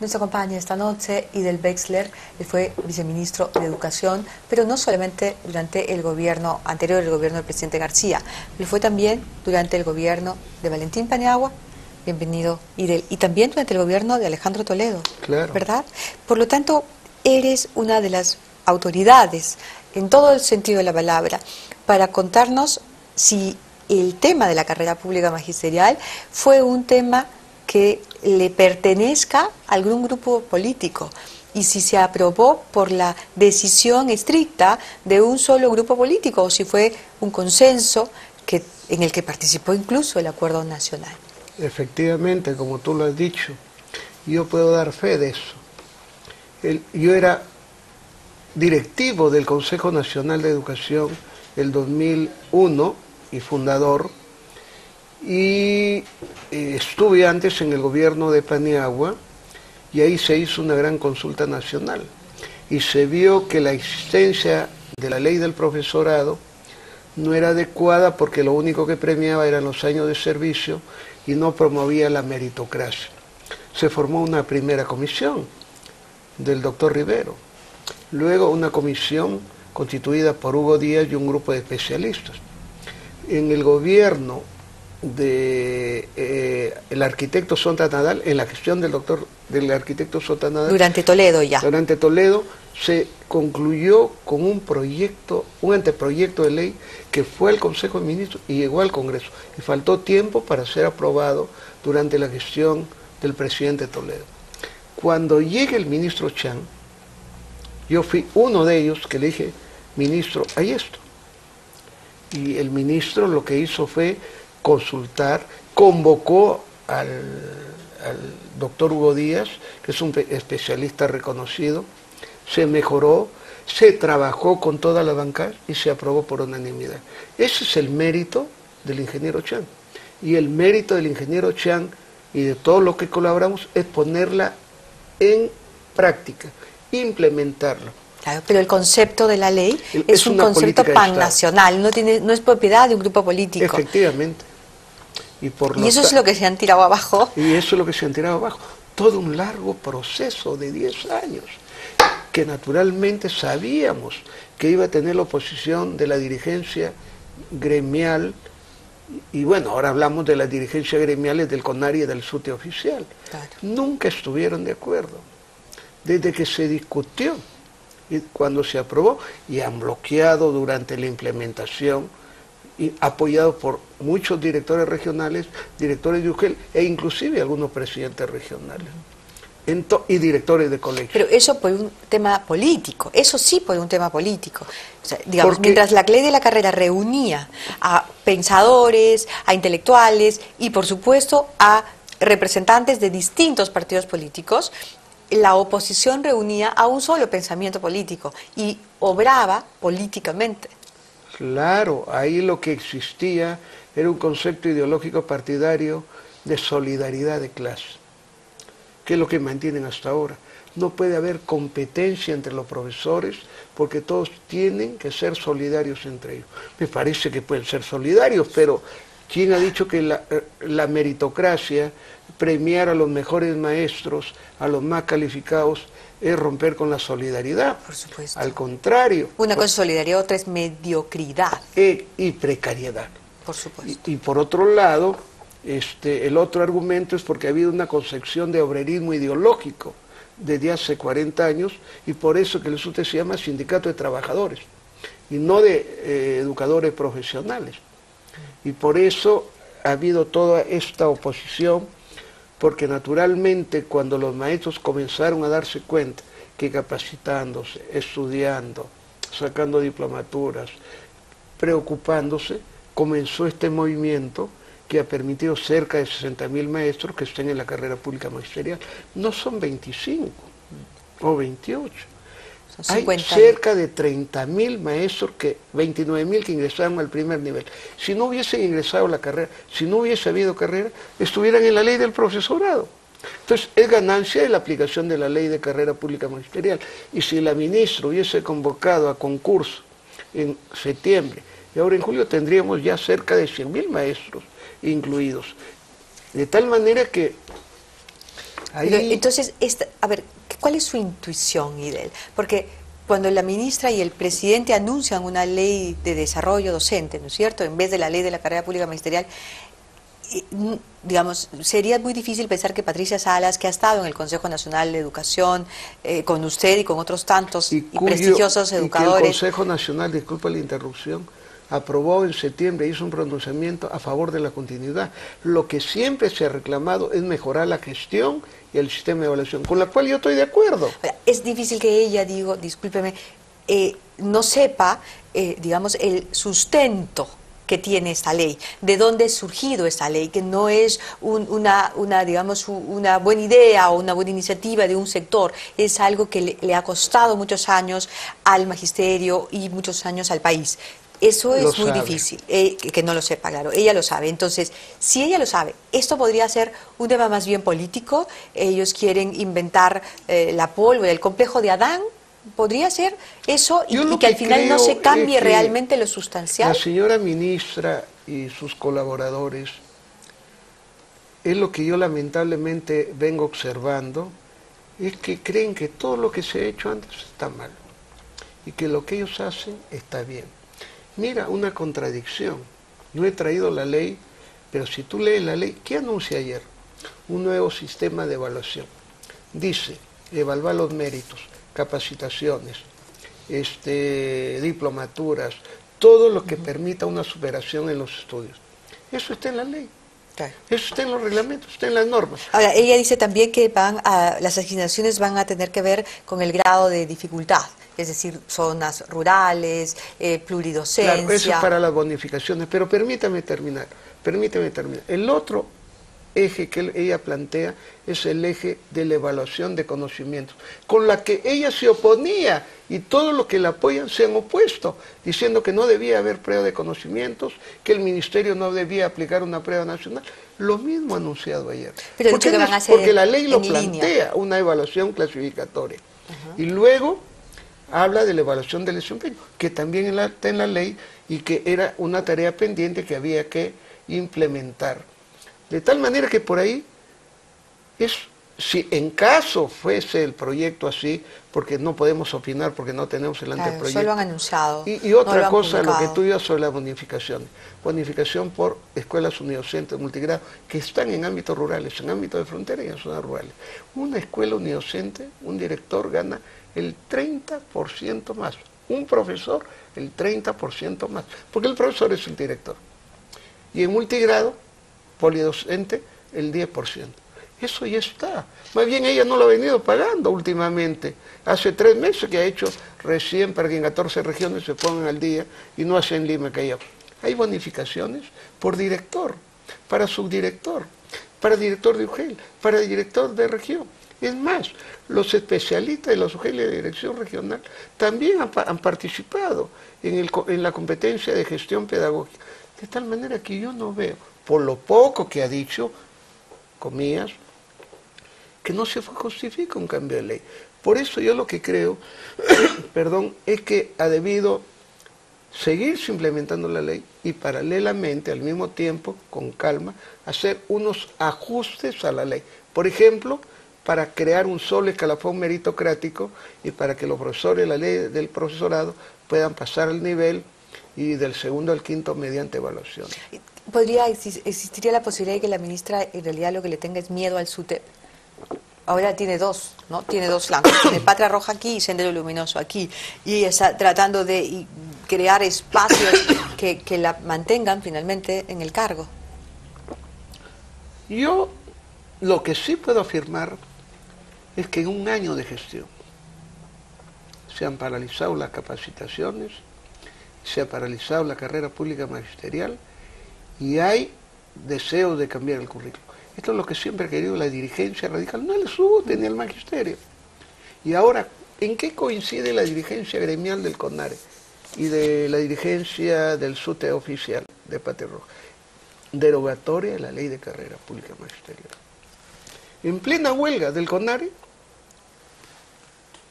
Nos acompaña esta noche Idel Wexler, él fue viceministro de Educación, pero no solamente durante el gobierno anterior, el gobierno del presidente García, él fue también durante el gobierno de Valentín Paniagua. Bienvenido, Idel, y también durante el gobierno de Alejandro Toledo, claro, ¿verdad? Por lo tanto, eres una de las autoridades, en todo el sentido de la palabra, para contarnos si el tema de la carrera pública magisterial fue un tema que le pertenezca a algún grupo político y si se aprobó por la decisión estricta de un solo grupo político o si fue un consenso en el que participó incluso el Acuerdo Nacional. efectivamente, como tú lo has dicho, yo puedo dar fe de eso. Yo era directivo del Consejo Nacional de Educación el 2001 y fundador, y estuve antes en el gobierno de Paniagua y ahí se hizo una gran consulta nacional y se vio que la existencia de la ley del profesorado no era adecuada porque lo único que premiaba eran los años de servicio y no promovía la meritocracia. Se formó una primera comisión del doctor Rivero, luego una comisión constituida por Hugo Díaz y un grupo de especialistas. En el gobierno el arquitecto Sonta Nadal, en la gestión del arquitecto Sonta Nadal, durante Toledo ya. Durante Toledo se concluyó con un anteproyecto de ley que fue al Consejo de Ministros y llegó al Congreso. Y faltó tiempo para ser aprobado durante la gestión del presidente Toledo. Cuando llegue el ministro Chang, yo fui uno de ellos que le dije, ministro, hay esto. Y el ministro lo que hizo fue consultar, convocó al doctor Hugo Díaz, que es un especialista reconocido, se mejoró, se trabajó con toda la bancada y se aprobó por unanimidad. Ese es el mérito del ingeniero Chang. Y el mérito del ingeniero Chang y de todo lo que colaboramos es ponerla en práctica, implementarla. Claro, pero el concepto de la ley es un concepto pannacional, no es propiedad de un grupo político. Efectivamente. Y eso es lo que se han tirado abajo. Y eso es lo que se han tirado abajo. Todo un largo proceso de 10 años, que naturalmente sabíamos que iba a tener la oposición de la dirigencia gremial, y bueno, ahora hablamos de las dirigencias gremiales del CONARI y del SUTE oficial. Claro. Nunca estuvieron de acuerdo. Desde que se discutió, y cuando se aprobó, y han bloqueado durante la implementación, y apoyado por muchos directores regionales, directores de UGEL, e inclusive algunos presidentes regionales, y directores de colegios. Pero eso por un tema político, eso sí por un tema político. O sea, digamos, mientras la ley de la carrera reunía a pensadores, a intelectuales y por supuesto a representantes de distintos partidos políticos, la oposición reunía a un solo pensamiento político y obraba políticamente. Claro, ahí lo que existía era un concepto ideológico partidario de solidaridad de clase, que es lo que mantienen hasta ahora. No puede haber competencia entre los profesores porque todos tienen que ser solidarios entre ellos. Me parece que pueden ser solidarios, pero ¿quién ha dicho que la meritocracia, premiar a los mejores maestros, a los más calificados, es romper con la solidaridad? Por supuesto. Al contrario. Una cosa es solidaridad, otra es mediocridad. Y precariedad. Por supuesto. Y por otro lado, el otro argumento es porque ha habido una concepción de obrerismo ideológico desde hace 40 años, y por eso que el SUTE se llama Sindicato de Trabajadores, y no de educadores profesionales. Y por eso ha habido toda esta oposición, porque naturalmente cuando los maestros comenzaron a darse cuenta que capacitándose, estudiando, sacando diplomaturas, preocupándose, comenzó este movimiento que ha permitido cerca de 60.000 maestros que estén en la carrera pública magisterial. No son 25 o 28. Hay cerca de 30.000 maestros, 29.000 que ingresaron al primer nivel. Si no hubiesen ingresado a la carrera, si no hubiese habido carrera, estuvieran en la ley del profesorado. Entonces, es ganancia de la aplicación de la ley de carrera pública magisterial. Y si la ministra hubiese convocado a concurso en septiembre, y ahora en julio tendríamos ya cerca de 100.000 maestros incluidos. De tal manera que Pero, entonces, a ver, ¿cuál es su intuición, Idel? Porque cuando la ministra y el presidente anuncian una ley de desarrollo docente, ¿no es cierto?, en vez de la ley de la carrera pública magisterial, digamos, sería muy difícil pensar que Patricia Salas, que ha estado en el Consejo Nacional de Educación, con usted y con otros tantos y prestigiosos educadores... Y que el Consejo Nacional, disculpa la interrupción, aprobó en septiembre, hizo un pronunciamiento a favor de la continuidad. Lo que siempre se ha reclamado es mejorar la gestión y el sistema de evaluación, con la cual yo estoy de acuerdo. Es difícil que ella, digo, discúlpeme, no sepa, digamos, el sustento que tiene esta ley, de dónde ha surgido esta ley, que no es digamos, una buena idea o una buena iniciativa de un sector, es algo que le ha costado muchos años al magisterio y muchos años al país. Eso es muy difícil, que no lo sepa, claro, ella lo sabe. Entonces, si ella lo sabe, esto podría ser un tema más bien político, ellos quieren inventar la pólvora, el complejo de Adán, podría ser eso y que al final no se cambie realmente lo sustancial. La señora ministra y sus colaboradores, es lo que yo lamentablemente vengo observando, es que creen que todo lo que se ha hecho antes está mal y que lo que ellos hacen está bien. Mira, una contradicción. Yo he traído la ley, pero si tú lees la ley, ¿qué anuncia ayer? Un nuevo sistema de evaluación. Dice, evaluar los méritos, capacitaciones, diplomaturas, todo lo que permita una superación en los estudios. Eso está en la ley. Eso está en los reglamentos, está en las normas. Ahora, ella dice también que las asignaciones van a tener que ver con el grado de dificultad, es decir, zonas rurales, pluridocencia. Claro, eso es para las bonificaciones, pero permítame terminar. El otro eje que ella plantea es el eje de la evaluación de conocimientos, con la que ella se oponía y todos los que la apoyan se han opuesto, diciendo que no debía haber prueba de conocimientos, que el ministerio no debía aplicar una prueba nacional. Lo mismo anunciado ayer. Pero porque la ley lo plantea, una evaluación clasificatoria. Y luego habla de la evaluación del desempeño, que también está en la ley y que era una tarea pendiente que había que implementar. De tal manera que por ahí, si en caso fuese el proyecto así, porque no podemos opinar porque no tenemos el anteproyecto. Solo han anunciado. Y otra cosa, lo que tú ibas sobre la bonificación. Bonificación por escuelas unidocentes multigrado, que están en ámbitos rurales, en ámbitos de frontera y en zonas rurales. Una escuela unidocente, un director gana el 30% más. Un profesor, el 30% más. Porque el profesor es el director. Y en multigrado, polidocente, el 10%. Eso ya está. Más bien ella no lo ha venido pagando últimamente. Hace 3 meses que ha hecho recién para que en 14 regiones se pongan al día y no hace en Lima que hay bonificaciones por director, para subdirector, para director de UGEL, para director de región. Es más, los especialistas de los UGEL de dirección regional también han participado en la competencia de gestión pedagógica. De tal manera que yo no veo, por lo poco que ha dicho, comillas, que no se justifica un cambio de ley. Por eso yo lo que creo, perdón, es que ha debido seguirse implementando la ley y paralelamente, al mismo tiempo, con calma, hacer unos ajustes a la ley. Por ejemplo, para crear un solo escalafón meritocrático y para que los profesores de la ley del profesorado puedan pasar al nivel y del segundo al quinto mediante evaluación. ¿Existiría la posibilidad de que la ministra en realidad lo que le tenga es miedo al SUTEP? Ahora tiene dos, ¿no? Tiene dos flancos, tiene Patria Roja aquí y Sendero Luminoso aquí, y está tratando de crear espacios que la mantengan finalmente en el cargo. Yo lo que sí puedo afirmar es que en un año de gestión se han paralizado las capacitaciones, se ha paralizado la carrera pública magisterial y hay deseos de cambiar el currículo. Esto es lo que siempre ha querido la dirigencia radical, no el SUTE ni el magisterio. Y ahora, ¿en qué coincide la dirigencia gremial del CONARE y de la dirigencia del SUTE oficial de Patria Roja? Derogatoria de la ley de carrera pública magisterial. En plena huelga del CONARE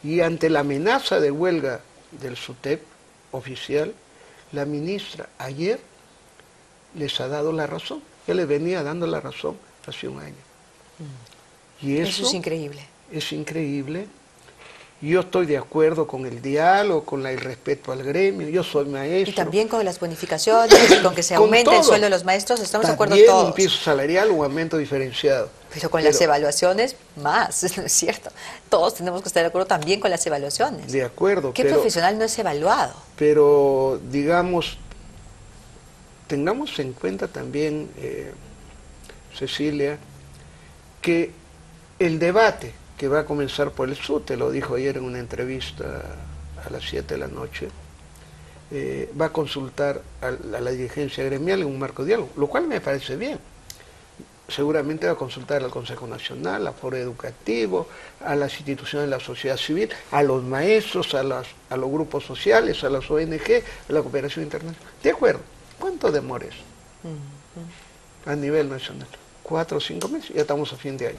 y ante la amenaza de huelga del SUTEP oficial, la ministra ayer les ha dado la razón. Ya les venía dando la razón hace un año. Y Eso es increíble. es increíble. Yo estoy de acuerdo con el diálogo, con el respeto al gremio, yo soy maestro. Y también con las bonificaciones y con que se aumente el sueldo de los maestros, estamos de acuerdo También todos. un piso salarial, un aumento diferenciado. Pero con las evaluaciones más, ¿no es cierto? Todos tenemos que estar de acuerdo también con las evaluaciones. De acuerdo. ¿Qué profesional no es evaluado? Pero, digamos, tengamos en cuenta también, Cecilia, que el debate que va a comenzar por el SUTE, lo dijo ayer en una entrevista a las 7 de la noche, va a consultar a la dirigencia gremial en un marco de diálogo, lo cual me parece bien. Seguramente va a consultar al Consejo Nacional, al Foro Educativo, a las instituciones de la sociedad civil, a los maestros, a los grupos sociales, a las ONG, a la cooperación internacional. De acuerdo. ¿Cuánto demora eso? A nivel nacional. 4 o 5 meses, ya estamos a fin de año.